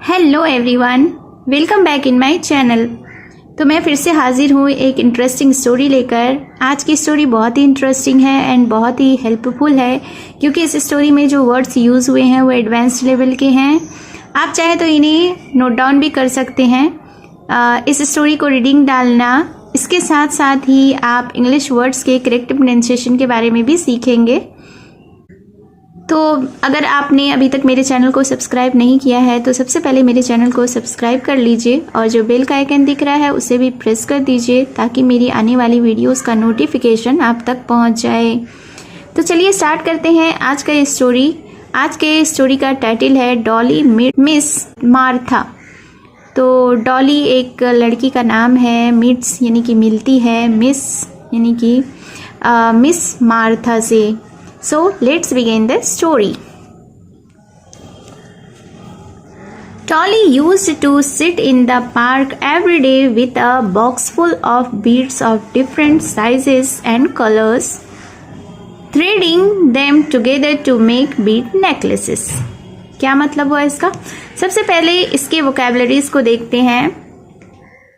Hello everyone, welcome back in my channel. तो मैं फिर से हाजिर हूँ एक इंटरेस्टिंग स्टोरी लेकर। आज की स्टोरी बहुत ही इंटरेस्टिंग है एंड बहुत ही हेल्पफुल है क्योंकि इस स्टोरी में जो वर्ड्स यूज़ हुए हैं वो एडवांस्ड लेवल के हैं। आप चाहे तो इन्हें नोट डाउन भी कर सकते हैं। इस स्टोरी को रीडिंग डालना, इसके साथ साथ ही आप इंग्लिश वर्ड्स के करेक्ट प्रोनाउंसिएशन के बारे में भी सीखेंगे। तो अगर आपने अभी तक मेरे चैनल को सब्सक्राइब नहीं किया है तो सबसे पहले मेरे चैनल को सब्सक्राइब कर लीजिए और जो बेल का आइकन दिख रहा है उसे भी प्रेस कर दीजिए ताकि मेरी आने वाली वीडियोस का नोटिफिकेशन आप तक पहुंच जाए। तो चलिए स्टार्ट करते हैं आज का ये स्टोरी। आज के स्टोरी का टाइटल है डॉली मिस मार्था। तो डॉली एक लड़की का नाम है, मिट्स यानी कि मिलती है, मिस यानी कि मिस मार्था से। So let's begin the story. Dolly used to sit in the park every day with a box full of beads of different sizes and colors, threading them together to make bead necklaces. क्या मतलब हुआ इसका? सबसे पहले इसके vocabularies को देखते हैं।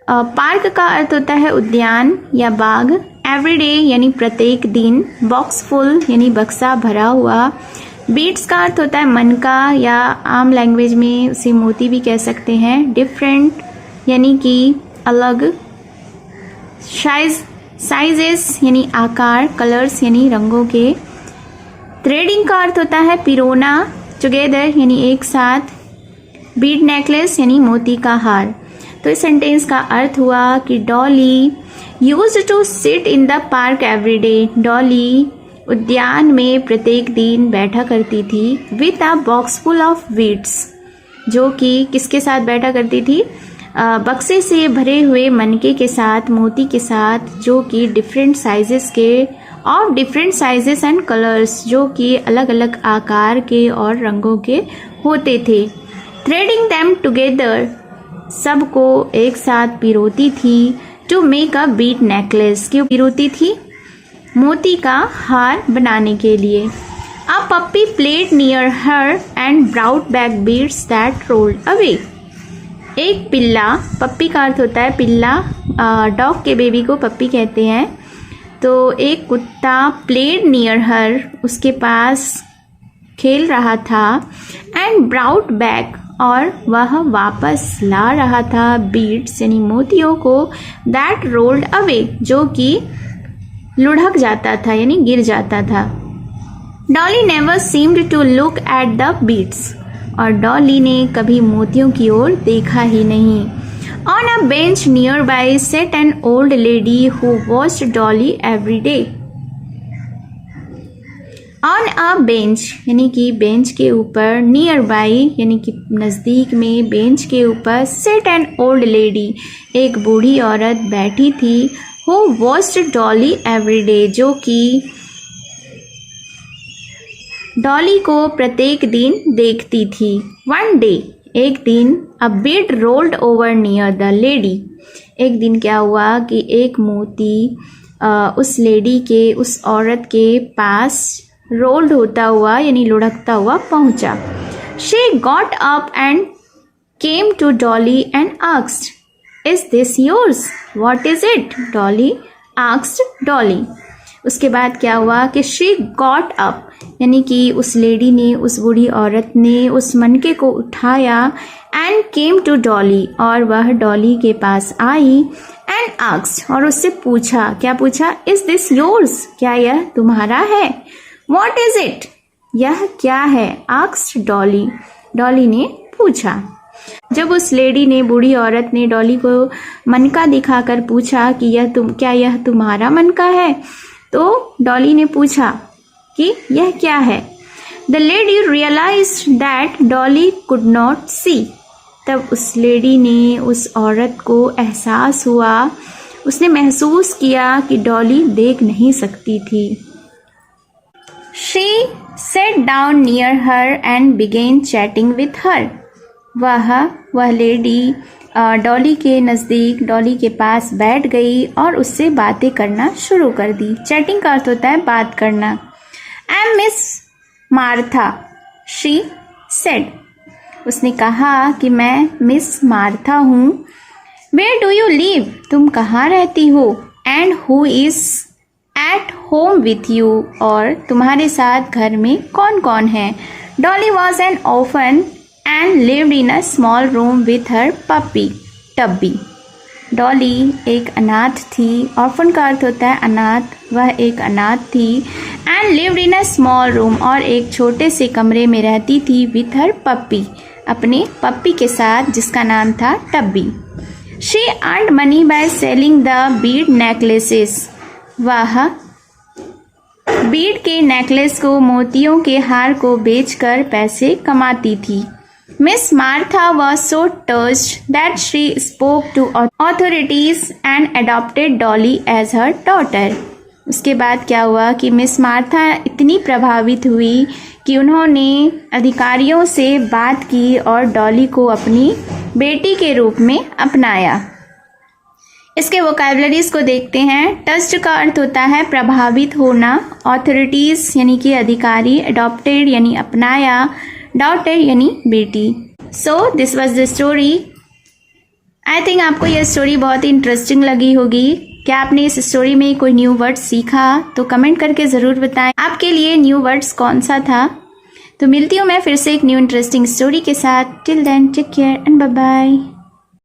पार्क का अर्थ होता है उद्यान या बाग। एवरीडे यानी प्रत्येक दिन। बॉक्स फुल यानी बक्सा भरा हुआ। बीड्स का अर्थ होता है मन का या आम लैंग्वेज में उसे मोती भी कह सकते हैं। डिफरेंट यानी कि अलग। साइजेस यानी आकार। कलर्स यानी रंगों के। थ्रेडिंग का अर्थ होता है पिरोना। टुगेदर यानी एक साथ। बीड नेकलेस यानी मोती का हार। तो इस सेंटेंस का अर्थ हुआ कि Dolly used to sit in the park every day. Dolly उद्यान में प्रत्येक दिन बैठा करती थी with a box full of beads, जो कि किसके साथ बैठा करती थी? बक्से से भरे हुए मनके के साथ, मोती के साथ, जो कि डिफरेंट साइजेस के of different sizes and colours, जो कि अलग अलग आकार के और रंगों के होते थे। थ्रेडिंग देम टुगेदर सबको एक साथ पिरोती थी। To make a bead necklace, क्यों पिरोती थी? मोती का हार बनाने के लिए। A puppy played near her and brought back beads that rolled away. एक पिल्ला, पप्पी का अर्थ होता है पिल्ला, डॉग के बेबी को पप्पी कहते हैं। तो एक कुत्ता प्लेड नियर हर, उसके पास खेल रहा था। एंड ब्राउट बैक, और वह वापस ला रहा था बीड्स यानी मोतियों को। दैट रोल्ड अवे, जो कि लुढ़क जाता था यानी गिर जाता था। Dolly never seemed to look at the beads, और डॉली ने कभी मोतियों की ओर देखा ही नहीं। On a bench near by set an old lady who watched Dolly every day. On a bench यानी कि बेंच के ऊपर। नियर बाई यानी कि नज़दीक में। बेंच के ऊपर। सिट एन ओल्ड लेडी, एक बूढ़ी औरत बैठी थी। Who watched Dolly every day, जो कि डॉली को प्रत्येक दिन देखती थी। वन डे, एक दिन। A bead rolled over near the lady, एक दिन क्या हुआ कि एक मोती उस लेडी के, उस औरत के पास रोल्ड होता हुआ यानी लुढ़कता हुआ पहुंचा। She got up and came to Dolly and asked, is this yours? What is it? Dolly asked Dolly. उसके बाद क्या हुआ कि शी गॉट अप यानी कि उस लेडी ने, उस बूढ़ी औरत ने उस मनके को उठाया। एंड केम टू डॉली, और वह डॉली के पास आई। एंड आस्क्ड, और उससे पूछा। क्या पूछा? Is this yours? क्या यह तुम्हारा है? What is it? यह क्या है? asked डॉली, डॉली ने पूछा। जब उस लेडी ने, बूढ़ी औरत ने डॉली को मनका दिखाकर पूछा कि क्या यह तुम्हारा मनका है, तो डॉली ने पूछा कि यह क्या है। The lady realized that Dolly could not see. तब उस लेडी ने, उस औरत को एहसास हुआ, उसने महसूस किया कि डॉली देख नहीं सकती थी। She sat down near her and began chatting with her. वह लेडी डॉली के नज़दीक, डॉली के पास बैठ गई और उससे बातें करना शुरू कर दी। चैटिंग का अर्थ होता है बात करना। I am Miss Martha, she said. उसने कहा कि मैं मिस मार्था हूँ। Where do you live? तुम कहाँ रहती हो? And who is at home with you? और तुम्हारे साथ घर में कौन कौन है? Dolly was an orphan and lived in a small room with her puppy Tubby. Dolly एक अनाथ थी। ऑर्फन का अर्थ होता है अनाथ, वह एक अनाथ थी। And lived in a small room, और एक छोटे से कमरे में रहती थी। विथ हर पप्पी, अपने पप्पी के साथ जिसका नाम था Tubby. She earned money by selling the bead necklaces. वह बीड के नेकलेस को, मोतियों के हार को बेचकर पैसे कमाती थी। Miss Martha was so touched that she spoke to authorities and adopted Dolly as her daughter. उसके बाद क्या हुआ कि मिस मार्था इतनी प्रभावित हुई कि उन्होंने अधिकारियों से बात की और डॉली को अपनी बेटी के रूप में अपनाया। इसके वोकैबुलरीज को देखते हैं। टच्ड का अर्थ होता है प्रभावित होना, ऑथोरिटीज़ यानी कि अधिकारी, अडॉप्टेड यानी अपनाया, डॉटर यानी बेटी। So this was the story. I think आपको यह स्टोरी बहुत ही इंटरेस्टिंग लगी होगी। क्या आपने इस स्टोरी में कोई न्यू वर्ड सीखा? तो कमेंट करके ज़रूर बताएं आपके लिए न्यू वर्ड्स कौन सा था। तो मिलती हूँ मैं फिर से एक न्यू इंटरेस्टिंग स्टोरी के साथ। Till then take care and bye bye.